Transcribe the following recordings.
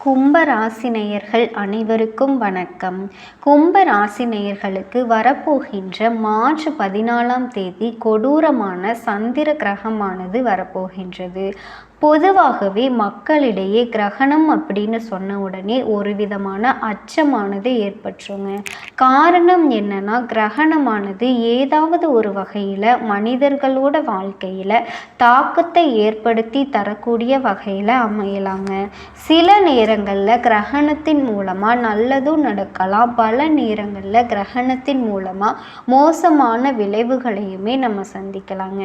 கும்பராசினியர்கள் அனைவருக்கும் வணக்கம். கும்பராசினியர்களுக்கு வரப்போகின்ற மார்ச் 14ஆம் தேதி கொடூரமான சந்திர கிரகமானது வரப்போகின்றது. பொதுவாகவே மக்களிடையே கிரகணம் அப்படின்னு சொன்ன உடனே ஒரு விதமான அச்சமானது ஏற்பட்டுருங்க. காரணம் என்னன்னா, கிரகணமானது ஏதாவது ஒரு வகையில் மனிதர்களோட வாழ்க்கையில் தாக்கத்தை ஏற்படுத்தி தரக்கூடிய வகையில் அமையலாங்க. சில நேரங்களில் கிரகணத்தின் மூலமாக நல்லதும் நடக்கலாம், பல நேரங்களில் கிரகணத்தின் மூலமாக மோசமான விளைவுகளையுமே நம்ம சந்திக்கலாங்க.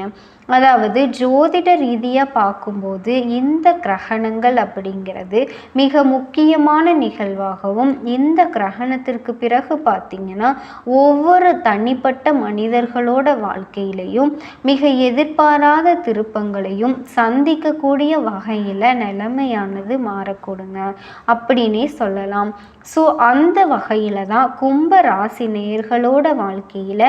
அதாவது ஜோதிட ரீதியாக பார்க்கும்போது இந்த கிரகணங்கள் அப்படிங்கிறது மிக முக்கியமான நிகழ்வாகவும், இந்த கிரகணத்திற்கு பிறகு பார்த்திங்கன்னா ஒவ்வொரு தனிப்பட்ட மனிதர்களோட வாழ்க்கையிலையும் மிக எதிர்பாராத திருப்பங்களையும் சந்திக்கக்கூடிய வகையில் நிலைமையானது மாறக்கூடுங்க அப்படின்னே சொல்லலாம். ஸோ அந்த வகையில் தான் கும்ப ராசி நேயர்களோட வாழ்க்கையில்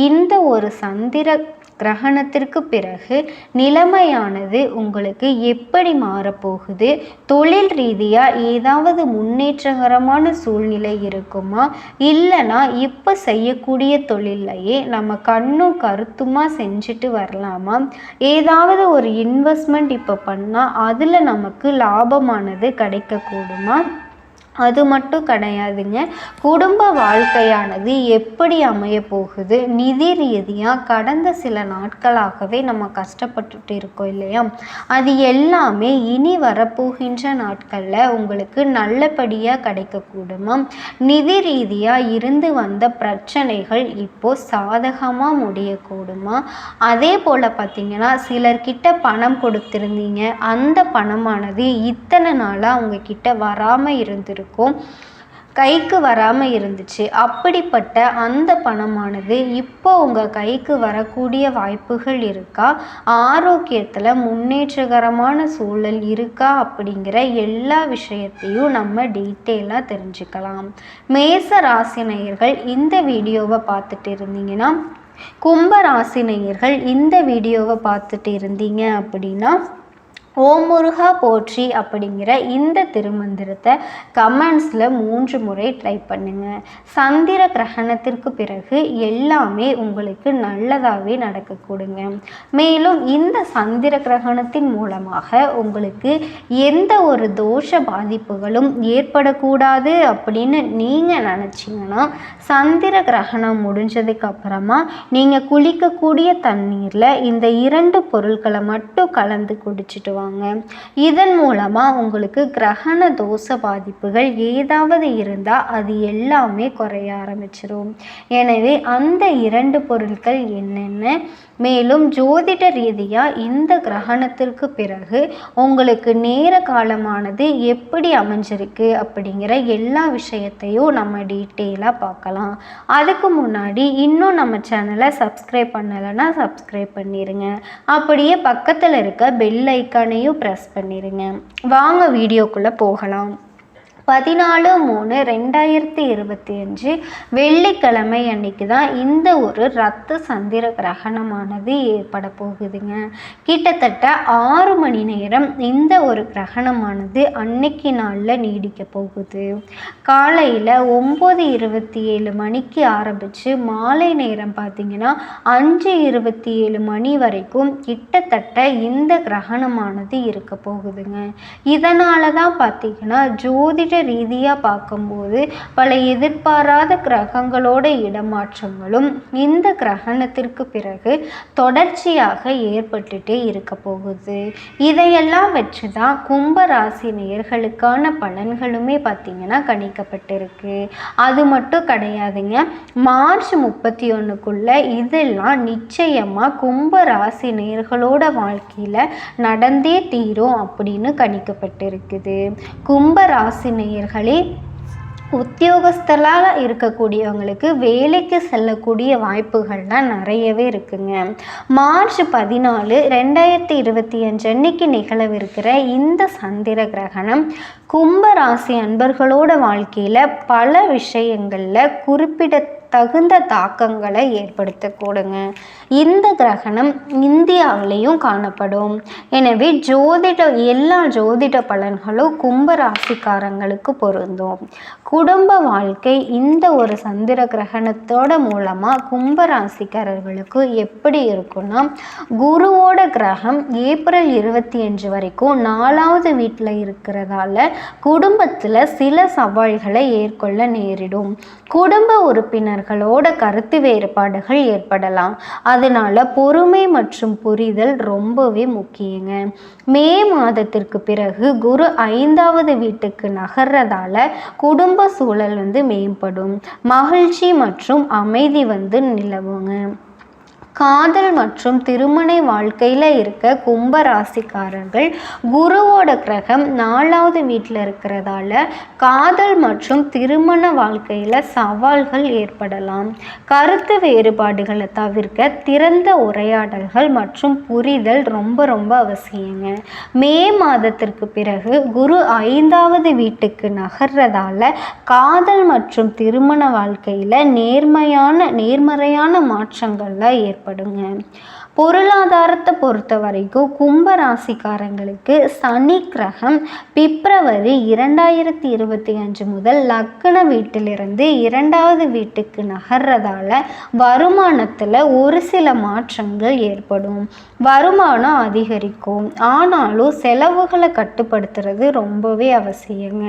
இந்த ஒரு சந்திர கிரகணத்திற்கு பிறகு நிலைமையானது உங்களுக்கு எப்படி மாறப்போகுது, தொழில் ரீதியாக ஏதாவது முன்னேற்றகரமான சூழ்நிலை இருக்குமா, இல்லைனா இப்போ செய்யக்கூடிய தொழிலையே நம்ம கண்ணும் கருத்துமா செஞ்சுட்டு வரலாமா, ஏதாவது ஒரு இன்வெஸ்ட்மெண்ட் இப்போ பண்ணால் அதில் நமக்கு லாபமானது கிடைக்கக்கூடுமா, அது மட்டும் கிடையாதுங்க, குடும்ப வாழ்க்கையானது எப்படி அமைய போகுது, நிதி ரீதியாக கடந்த சில நாட்களாகவே நம்ம கஷ்டப்பட்டுட்டு இருக்கோம் இல்லையா, அது எல்லாமே இனி வரப்போகின்ற நாட்களில் உங்களுக்கு நல்லபடியாக கிடைக்கக்கூடுமா, நிதி ரீதியாக இருந்து வந்த பிரச்சனைகள் இப்போது சாதகமாக முடியக்கூடுமா, அதே போல் பார்த்திங்கன்னா சிலர்கிட்ட பணம் கொடுத்துருந்தீங்க, அந்த பணமானது இத்தனை நாளாக அவங்கக்கிட்ட வராமல் இருந்திருக்கும், கைக்கு வராமல் இருந்துச்சு, அப்படிப்பட்ட அந்த பணமானது இப்போ உங்கள் கைக்கு வரக்கூடிய வாய்ப்புகள் இருக்கா, ஆரோக்கியத்தில் முன்னேற்றகரமான சூழல் இருக்கா அப்படிங்கிற எல்லா விஷயத்தையும் நம்ம டீட்டெயிலாக தெரிஞ்சுக்கலாம். மேச ராசினியர்கள் இந்த வீடியோவை பார்த்துட்டு இருந்தீங்கன்னா, கும்ப ராசினியர்கள் இந்த வீடியோவை பார்த்துட்டு இருந்தீங்க அப்படின்னா ஓம் முருகா போற்றி அப்படிங்கிற இந்த திருமந்திரத்தை கமெண்ட்ஸில் 3 முறை ட்ரை பண்ணுங்க. சந்திர கிரகணத்திற்கு பிறகு எல்லாமே உங்களுக்கு நல்லதாகவே நடக்கக்கூடுங்க. மேலும் இந்த சந்திர கிரகணத்தின் மூலமாக உங்களுக்கு எந்த ஒரு தோஷ பாதிப்புகளும் ஏற்படக்கூடாது அப்படின்னு நீங்கள் நினச்சிங்கன்னா, சந்திர கிரகணம் முடிஞ்சதுக்கு அப்புறமா நீங்கள் குளிக்கக்கூடிய தண்ணீரில் இந்த 2 பொருட்களை மட்டும் கலந்து குடிச்சிட்டு வாங்க. இதன் மூலமா உங்களுக்கு கிரகண தோஷ பாதிப்புகள் ஏதாவது இருந்தால் அது எல்லாமே குறைய ஆரம்பிச்சிடும். எனவே அந்த 2 பொருட்கள் என்னென்ன, மேலும் ஜோதிட ரீதியாக இந்த கிரகணத்திற்கு பிறகு உங்களுக்கு நேர காலமானது எப்படி அமைஞ்சிருக்கு அப்படிங்கிற எல்லா விஷயத்தையும் நம்ம டீட்டெயிலாக பார்க்கலாம். அதுக்கு முன்னாடி இன்னும் நம்ம சேனலை சப்ஸ்கிரைப் பண்ணலைன்னா சப்ஸ்கிரைப் பண்ணிடுங்க. அப்படியே பக்கத்தில் இருக்க பெல் ஐக்கானையும் ப்ரெஸ் பண்ணிடுங்க. வாங்க வீடியோக்குள்ளே போகலாம். 14/3/2025 வெள்ளிக்கிழமை அன்னைக்கு தான் இந்த ஒரு ரத்த சந்திர கிரகணமானது ஏற்பட போகுதுங்க. கிட்டத்தட்ட 6 மணி நேரம் இந்த ஒரு கிரகணமானது அன்னைக்கு நாளில் நீடிக்க போகுது. காலையில் 9:27 மணிக்கு ஆரம்பித்து மாலை நேரம் பார்த்திங்கன்னா 5:27 மணி வரைக்கும் கிட்டத்தட்ட இந்த கிரகணமானது இருக்க போகுதுங்க. இதனால தான் பார்த்திங்கன்னா ஜோதிட ரீதியாக பார்க்கும்போது பல எதிர்பாராத கிரகங்களோட இடமாற்றங்களும் இந்த கிரகணத்திற்கு பிறகு தொடர்ச்சியாக ஏற்பட்டுட்டே இருக்க போகுது. இதையெல்லாம் வச்சு தான் கும்ப ராசி நேயர்களுக்கான பலன்களுமே பார்த்திங்கன்னா கணிக்கப்பட்டிருக்கு. அது மட்டும் கிடையாதுங்க, மார்ச் 31க்குள்ள இதெல்லாம் நிச்சயமாக கும்ப ராசி நேயர்களோட வாழ்க்கையில் நடந்தே தீரும் அப்படின்னு கணிக்கப்பட்டிருக்குது. கும்ப ராசி நேயர்களே, உத்தியோகஸ்தலாக இருக்கக்கூடியவங்களுக்கு வேலைக்கு செல்லக்கூடிய வாய்ப்புகள்லாம் நிறையவே இருக்குங்க. மார்ச் 14, 2025 அன்னைக்கு நிகழவிருக்கிற இந்த சந்திர கிரகணம் கும்ப ராசி அன்பர்களோட வாழ்க்கையில் பல விஷயங்களில் குறிப்பிட தகுந்த தாக்கங்களை ஏற்படுத்தக்கூடுங்க. இந்த கிரகணம் இந்தியாவிலையும் காணப்படும். எனவே எல்லா ஜோதிட பலன்களும் கும்பராசிக்காரங்களுக்கு பொருந்தும். குடும்ப வாழ்க்கை இந்த ஒரு சந்திர கிரகணத்தோட மூலமாக கும்பராசிக்காரர்களுக்கு எப்படி இருக்குன்னா, குருவோட கிரகம் ஏப்ரல் 25 வரைக்கும் 4வது வீட்டில் இருக்கிறதால குடும்பத்தில் சில சவால்களை ஏற்கொள்ள நேரிடும். குடும்ப உறுப்பினர்களோட கருத்து வேறுபாடுகள் ஏற்படலாம். அதனால பொறுமை மற்றும் புரிதல் ரொம்பவே முக்கியங்க. மே மாதத்திற்கு பிறகு குரு 5வது வீட்டுக்கு நகர்றதால குடும்ப சூழல் மேம்படும். மகிழ்ச்சி மற்றும் அமைதி நிலவுங்க. காதல் மற்றும் திருமண வாழ்க்கையில் இருக்க கும்பராசிக்காரர்கள் குருவோட கிரகம் 4வது வீட்டில் இருக்கிறதால காதல் மற்றும் திருமண வாழ்க்கையில் சவால்கள் ஏற்படலாம். கருத்து வேறுபாடுகளை தவிர்க்க திறந்த உரையாடல்கள் மற்றும் புரிதல் ரொம்ப அவசியங்க. மே மாதத்திற்கு பிறகு குரு 5வது வீட்டுக்கு நகர்றதால காதல் மற்றும் திருமண வாழ்க்கையில் நேர்மறையான மாற்றங்கள்லாம் ஏற்படுங்க. பொருளாதாரத்தை பொறுத்த வரைக்கும் கும்பராசிக்காரங்களுக்கு சனி கிரகம் பிப்ரவரி 2025 முதல் லக்ன வீட்டிலிருந்து 2வது வீட்டுக்கு நகர்றதால வருமானத்தில் ஒரு சில மாற்றங்கள் ஏற்படும். வருமானம் அதிகரிக்கும். ஆனாலும் செலவுகளை கட்டுப்படுத்துறது ரொம்பவே அவசியங்க.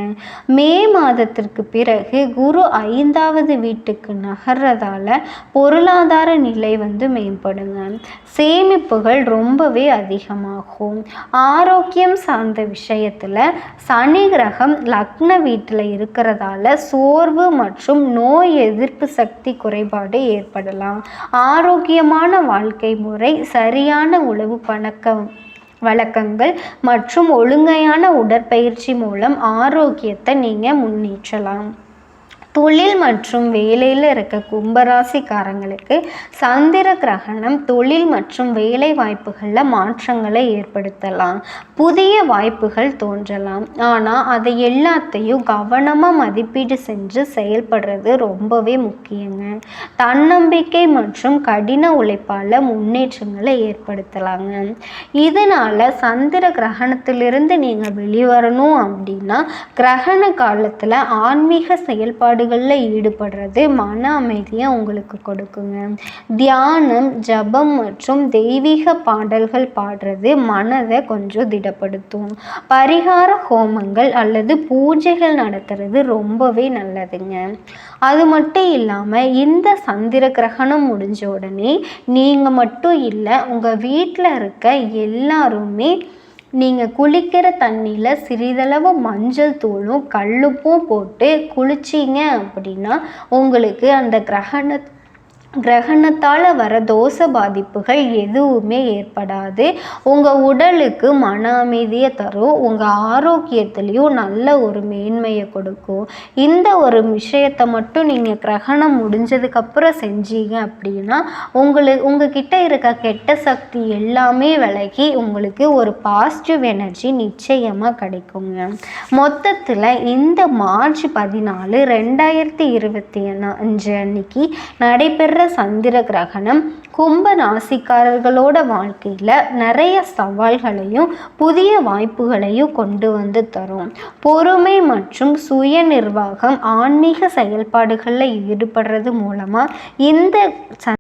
மே மாதத்திற்கு பிறகு குரு 5வது வீட்டுக்கு நகர்றதால பொருளாதார நிலை மேம்படுங்க. சேமிப்புகள் ரொம்பவே அதிகமாகும். ஆரோக்கியம் சார்ந்த விஷயத்தில் சனி கிரகம் லக்ன வீட்டில் இருக்கிறதால சோர்வு மற்றும் நோய் எதிர்ப்பு சக்தி குறைபாடு ஏற்படலாம். ஆரோக்கியமான வாழ்க்கை முறை, சரியான உணவு வழக்கங்கள் மற்றும் ஒழுங்கையான உடற்பயிற்சி மூலம் ஆரோக்கியத்தை நீங்கள் முன்னேற்றலாம். தொழில் மற்றும் வேலையில் இருக்க கும்பராசிக்காரங்களுக்கு சந்திர கிரகணம் தொழில் மற்றும் வேலை வாய்ப்புகளில் மாற்றங்களை ஏற்படுத்தலாம். புதிய வாய்ப்புகள் தோன்றலாம். ஆனால் அதை எல்லாத்தையும் கவனமாக மதிப்பீடு செஞ்சு செயல்படுறது ரொம்பவே முக்கியங்க. தன்னம்பிக்கை மற்றும் கடின உழைப்பால் முன்னேற்றங்களை ஏற்படுத்தலாங்க. இதனால் சந்திர கிரகணத்திலிருந்து நீங்கள் வெளிவரணும் அப்படின்னா கிரகண காலத்தில் ஆன்மீக செயல்பாடு ஈடுபடுறது மன அமைதியை உங்களுக்கு கொடுக்குங்க. தியானம், ஜபம் மற்றும் தெய்வீக பாடல்கள் பாடுறது மனதை கொஞ்சம் திடப்படுத்தும். பரிகார ஹோமங்கள் அல்லது பூஜைகள் நடத்துறது ரொம்பவே நல்லதுங்க. அது மட்டும் இல்லாமல் இந்த சந்திர கிரகணம் முடிஞ்ச உடனே நீங்கள் மட்டும் இல்லை, உங்கள் வீட்டில் இருக்க எல்லாருமே நீங்கள் குளிக்கிற தண்ணியில் சிறிதளவு மஞ்சள் தூளும் கல்லுப்பும் போட்டு குளிச்சிங்க அப்படின்னா உங்களுக்கு அந்த கிரகணத்தால் வர தோஷ பாதிப்புகள் எதுவுமே ஏற்படாது. உங்கள் உடலுக்கு மன அமைதியை தரும். உங்கள் ஆரோக்கியத்துலேயும் நல்ல ஒரு மேன்மையை கொடுக்கும். இந்த ஒரு விஷயத்தை மட்டும் நீங்கள் கிரகணம் முடிஞ்சதுக்கப்புறம் செஞ்சீங்க அப்படின்னா உங்ககிட்ட இருக்க கெட்ட சக்தி எல்லாமே விலகி உங்களுக்கு ஒரு பாசிட்டிவ் எனர்ஜி நிச்சயமாக கிடைக்குங்க. மொத்தத்தில் இந்த மார்ச் 14, 2025 அன்னைக்கு நடைபெற சந்திர கிரகணம் கும்ப ராசிக்காரர்களோட வாழ்க்கையில் நிறைய சவால்களையும் புதிய வாய்ப்புகளையும் கொண்டு தரும். பொறுமை மற்றும் சுய நிர்வாகம், ஆன்மீக செயல்பாடுகளில் ஈடுபடுறது மூலமாக இந்த